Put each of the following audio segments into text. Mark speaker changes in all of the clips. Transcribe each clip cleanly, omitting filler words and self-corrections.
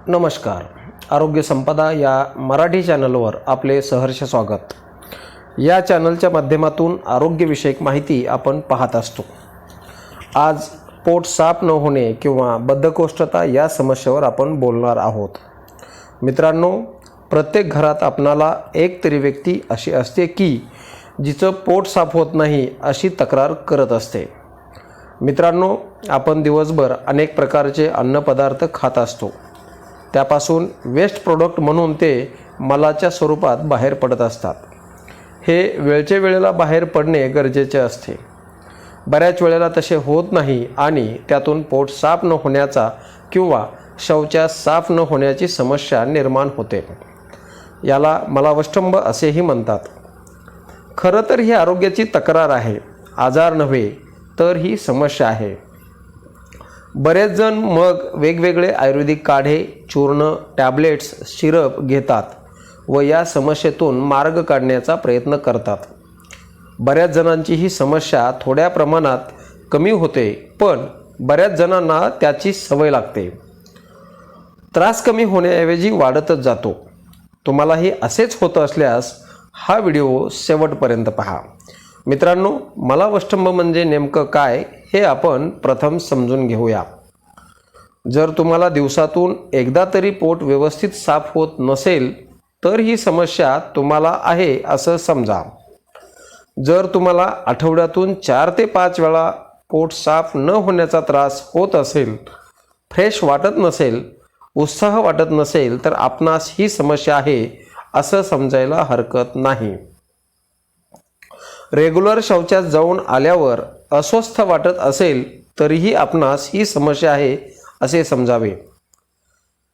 Speaker 1: नमस्कार. आरोग्य संपदा या मराठी चॅनलवर आपले सहर्ष स्वागत. या चॅनलच्या माध्यमातून आरोग्यविषयक माहिती आपण पाहत असतो. आज पोट साफ न होणे किंवा बद्धकोष्ठता या समस्येवर आपण बोलणार आहोत. मित्रांनो, प्रत्येक घरात आपणाला एक तरी व्यक्ती अशी असते की जिचं पोट साफ होत नाही अशी तक्रार करत असते. मित्रांनो, आपण दिवसभर अनेक प्रकारचे अन्नपदार्थ खात असतो. त्यापासून वेस्ट प्रोडक्ट म्हणून ते मलाच्या स्वरूपात बाहेर पडत असतात. हे वेळच्या वेळेला बाहेर पडणे गरजेचे असते. बऱ्याच वेळेला तसे होत नाही आणि त्यातून पोट साफ न होण्याचा किंवा शौचास साफ न होण्याची समस्या निर्माण होते. याला मलावष्टंभ असेही म्हणतात. खरं तर ही आरोग्याची तक्रार आहे, आजार नव्हे तर ही समस्या आहे. बरेच जण मग वेगवेगळे आयुर्वेदिक काढे, चूर्ण, टॅब्लेट्स, सिरप घेतात व या समस्येतून मार्ग काढण्याचा प्रयत्न करतात. बऱ्याच जणांची ही समस्या थोड्या प्रमाणात कमी होते, पण बऱ्याच जणांना त्याची सवय लागते. त्रास कमी होण्याऐवजी वाढतच जातो. तुम्हालाही असेच होत असल्यास हा व्हिडिओ शेवटपर्यंत पहा. मित्रांनो, मलावष्टंभ म्हणजे नेमकं काय हे आपण प्रथम समजून घेऊया. जर तुम्हाला दिवसातून एकदा तरी पोट व्यवस्थित साफ होत नसेल तर ही समस्या तुम्हाला आहे असं समजा. जर तुम्हाला आठवड्यातून 4 ते 5 वेळा पोट साफ न होण्याचा त्रास होत असेल, फ्रेश वाटत नसेल, उत्साह वाटत नसेल तर आपणास ही समस्या आहे असं समजायला हरकत नाही. रेग्युलर शौचास जाऊन आल्यावर अस्वस्थ वाटत असेल तरीही आपणास ही समस्या आहे असे समजावे.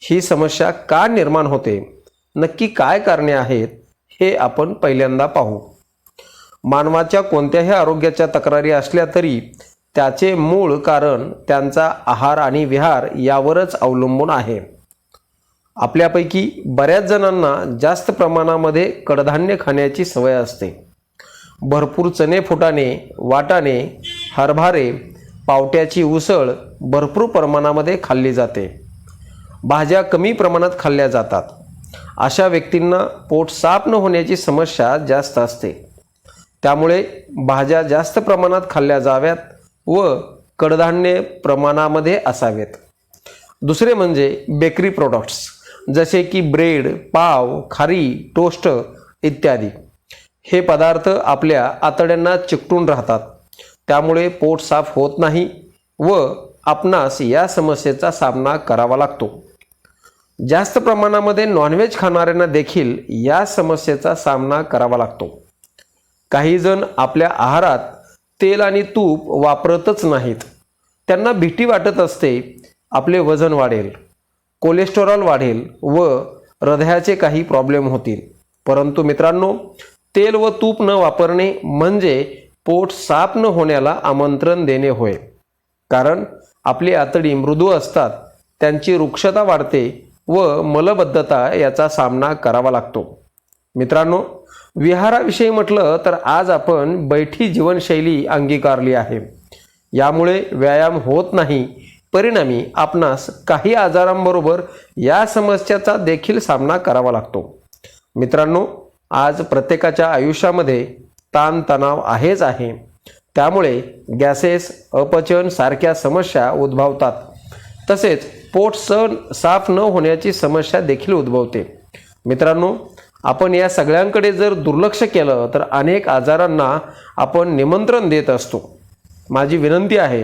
Speaker 1: ही समस्या का निर्माण होते, नक्की काय कारणे आहेत हे आपण पहिल्यांदा पाहू. मानवाच्या कोणत्याही आरोग्याच्या तक्रारी असल्या तरी त्याचे मूळ कारण त्यांचा आहार आणि विहार यावरच अवलंबून आहे. आपल्यापैकी बऱ्याच जणांना जास्त प्रमाणामध्ये कडधान्य खाण्याची सवय असते. भरपूर चणे, फुटाणे, वाटाणे, हरभरे, पावट्याची उसळ भरपूर प्रमाणामध्ये खाल्ली जाते. भाज्या कमी प्रमाणात खाल्ल्या जातात. अशा व्यक्तींना पोट साफ न होण्याची समस्या जास्त असते. त्यामुळे भाज्या जास्त प्रमाणात खाल्ल्या जाव्यात व कडधान्ये प्रमाणामध्ये असावेत. दुसरे म्हणजे बेकरी प्रोडक्ट्स जसे की ब्रेड, पाव, खारी, टोस्ट इत्यादी. हे पदार्थ आपल्या आतड्यांना चिकटून राहतात. त्यामुळे पोट साफ होत नाही व आपणास या समस्येचा सामना करावा लागतो. जास्त प्रमाणामध्ये नॉनव्हेज खाणाऱ्यांना देखील या समस्येचा सामना करावा लागतो. काही जण आपल्या आहारात तेल आणि तूप वापरतच नाहीत. त्यांना भीती वाटत असते आपले वजन वाढेल, कोलेस्टेरॉल वाढेल व हृदयाचे काही प्रॉब्लेम होतील. परंतु मित्रांनो, तेल व तूप न वापरणे म्हणजे पोट साफ न होण्याला आमंत्रण देणे होय. कारण आपली आतडी मृदू असतात, त्यांची रुक्षता वाढते व मलबद्धता याचा सामना करावा लागतो. मित्रांनो, विहाराविषयी म्हटलं तर आज आपण बैठी जीवनशैली अंगीकारली आहे. यामुळे व्यायाम होत नाही. परिणामी आपणास काही आजारांबरोबर या समस्येचा देखील सामना करावा लागतो. मित्रांनो, आज प्रत्येकाच्या आयुष्यामध्ये ताणतणाव आहेच आहे. त्यामुळे गॅसेस, अपचन सारख्या समस्या उद्भवतात. तसेच पोट साफ न होण्याची समस्या देखील उद्भवते. मित्रांनो, आपण या सगळ्यांकडे जर दुर्लक्ष केलं तर अनेक आजारांना आपण निमंत्रण देत असतो. माझी विनंती आहे,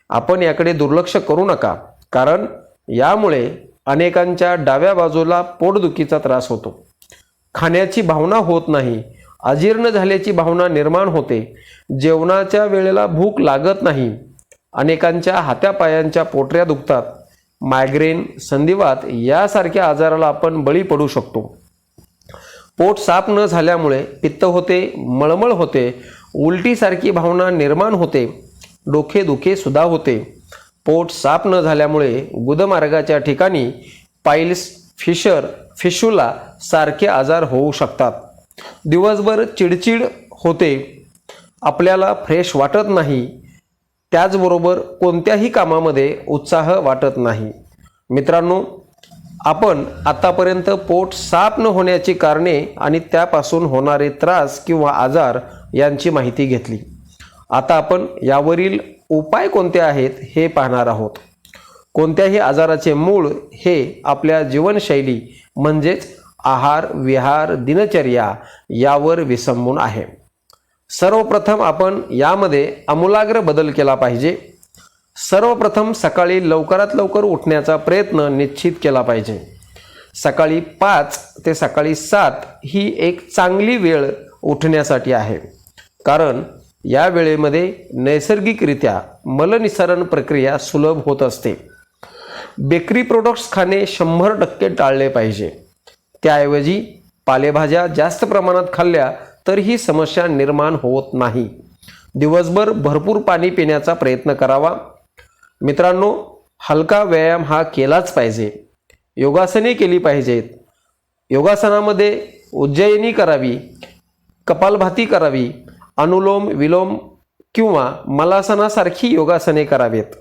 Speaker 1: आपण याकडे दुर्लक्ष करू नका. कारण यामुळे अनेकांच्या डाव्या बाजूला पोटदुखीचा त्रास होतो. खाण्याची भावना होत नाही, अजीर्ण झाल्याची भावना निर्माण होते, जेवणाच्या वेळेला भूक लागत नाही, अनेकांच्या हातापायांच्या पोटऱ्या दुखतात, मायग्रेन, संधिवात यासारख्या आजाराला आपण बळी पडू शकतो. पोट साफ न झाल्यामुळे पित्त होते, मळमळ होते, उलटीसारखी भावना निर्माण होते, डोकेदुखे सुद्धा होते. पोट साफ न झाल्यामुळे गुदमार्गाच्या ठिकाणी पाईल्स, फिशर, फिशुला सारखे आजार होऊ शकतात. दिवसभर चिडचिड होते, आपल्याला फ्रेश वाटत नाही, त्याचबरोबर कोणत्याही कामामध्ये उत्साह वाटत नाही. मित्रांनो, आपण आतापर्यंत पोट साफ न होण्याची कारणे आणि त्यापासून होणारे त्रास किंवा आजार यांची माहिती घेतली. आता आपण यावरील उपाय कोणते आहेत हे पाहणार आहोत. कोणत्याही आजाराचे मूळ हे आपल्या जीवनशैली म्हणजेच आहार, विहार, दिनचर्या यावर विसंबून आहे. सर्वप्रथम आपण यामध्ये आमूलाग्र बदल केला पाहिजे. सर्वप्रथम सकाळी लवकरात लवकर उठण्याचा प्रयत्न निश्चित केला पाहिजे. सकाळी 5 ते सकाळी 7 ही एक चांगली वेळ उठण्यासाठी आहे, कारण या वेळेमध्ये नैसर्गिकरित्या मलनिस्सारण प्रक्रिया सुलभ होत असते. बेकरी प्रोडक्ट्स खाणे 100% टाळले पाहिजे. त्याऐवजी पालेभाज्या जास्त प्रमाणात खाल्ल्या तर ही समस्या निर्माण होत नाही. दिवसभर भरपूर पाणी पिण्याचा प्रयत्न करावा. मित्रांनो, हलका व्यायाम हा केलाच पाहिजे. योगासने केली पाहिजेत. योगासनामध्ये उज्जयिनी करावी, कपालभाती करावी, अनुलोम विलोम किंवा मलासनासारखी योगासने करावेत.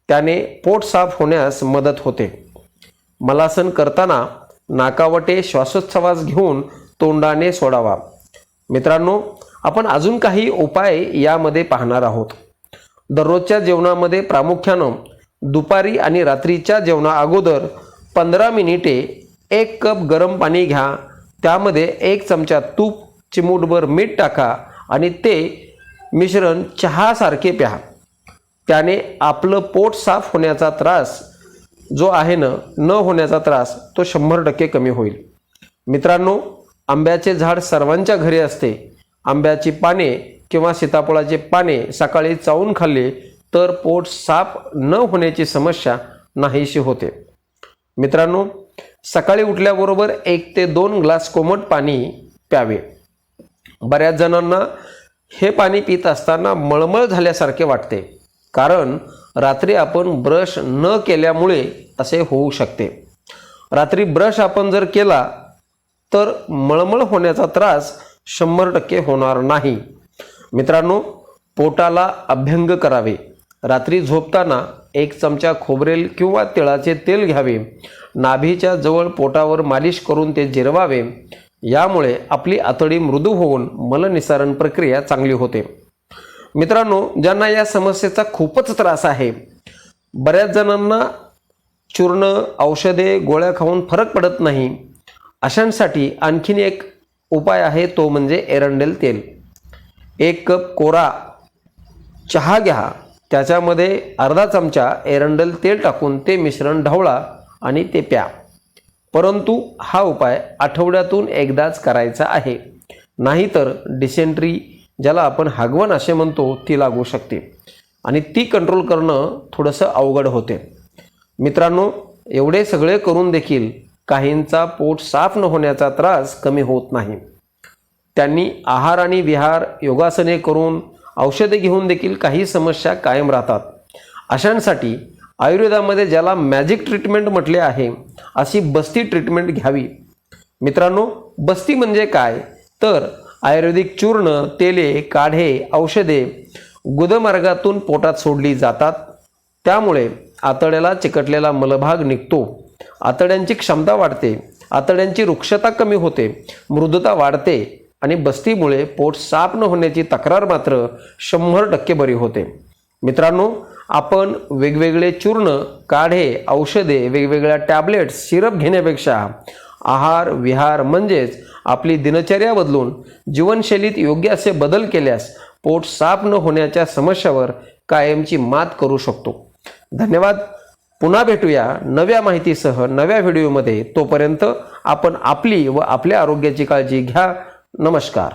Speaker 1: त्याने पोट साफ होण्यास मदत होते. मलासन करताना नाकावाटे श्वासोच्छवास घेऊन तोंडाने सोडावा. मित्रांनो, आपण अजून काही उपाय यामध्ये पाहणार आहोत. दररोजच्या जेवणामध्ये प्रामुख्यानं दुपारी आणि रात्रीच्या जेवणा अगोदर 15 मिनिटे 1 कप गरम पाणी घ्या. त्यामध्ये 1 चमचा तूप, चिमूटभर मीठ टाका आणि ते मिश्रण चहासारखे प्या. त्याने आपलं पोट साफ होण्याचा त्रास जो आहे न होण्याचा त्रास तो 100% कमी होईल. मित्रांनो, आंब्याचे झाड सर्वांच्या घरी असते. आंब्याची पाने किंवा सीताफळाचे पाने सकाळी चावून खाल्ले तर पोट साफ न होण्याची समस्या नाहीशी होते. मित्रांनो, सकाळी उठल्याबरोबर 1 ते 2 ग्लास कोमट पाणी प्यावे. बऱ्याच जणांना हे पाणी पित असताना मळमळ झाल्यासारखे वाटते, कारण रात्री आपण ब्रश न केल्यामुळे असे होऊ शकते. रात्री ब्रश आपण जर केला तर मळमळ होण्याचा त्रास 100% होणार नाही. मित्रांनो, पोटाला अभ्यंग करावे. रात्री झोपताना 1 चमचा खोबरेल किंवा तिळाचे तेल घ्यावे. नाभीच्या जवळ पोटावर मालिश करून ते जिरवावे. यामुळे आपली आतडी मृदू होऊन मलनिस्सारण प्रक्रिया चांगली होते. मित्रांनो, ज्यांना या समस्येचा खूपच त्रास आहे, बऱ्याच जणांना चूर्ण, औषधे, गोळ्या खाऊन फरक पडत नाही, अशांसाठी आणखीन एक उपाय आहे, तो म्हणजे एरंडेल तेल. 1 कप कोरा चहा घ्या. त्याच्यामध्ये अर्धा चमचा एरंडेल तेल टाकून ते मिश्रण ढवळा आणि ते प्या. परंतु हा उपाय आठवड्यातून एकदाच करायचा आहे, नाहीतर डिसेंट्री, ज्याला आपण हागवण असे म्हणतो, ती लागू शकते आणि ती कंट्रोल करणं थोडंसं अवघड होते. मित्रांनो, एवढे सगळे करून देखील काहींचा पोट साफ न होण्याचा त्रास कमी होत नाही. त्यांनी आहार आणि विहार, योगासने करून, औषधे घेऊन देखील काही समस्या कायम राहतात. अशांसाठी आयुर्वेदामध्ये ज्याला मॅजिक ट्रीटमेंट म्हटले आहे, अशी बस्ती ट्रीटमेंट घ्यावी. मित्रांनो, बस्ती म्हणजे काय तर आयुर्वेदिक चूर्ण, तेले, काढे, औषधे गुदमार्गातून पोटात सोडली जातात. त्यामुळे आतड्याला चिकटलेला मलभाग निघतो. आतड्यांची क्षमता वाढते. आतड्यांची रुक्षता कमी होते. मृदुता वाढते आणि बस्तीमुळे पोट साफ न होण्याची तक्रार मात्र 100% बरी होते. मित्रांनो, आपण वेगवेगळे चूर्ण, काढे, औषधे, वेगवेगळ्या टॅबलेट्स, सिरप घेण्यापेक्षा आहार, विहार म्हणजेच आपली दिनचर्या बदलून जीवनशैलीत योग्य असे बदल केल्यास पोट साफ न होण्याच्या समस्येवर कायमची मात करू शकतो. धन्यवाद. पुन्हा भेटूया नव्या माहितीसह नव्या व्हिडिओमध्ये. तोपर्यंत आपण आपली व आपल्या आरोग्याची काळजी घ्या. नमस्कार.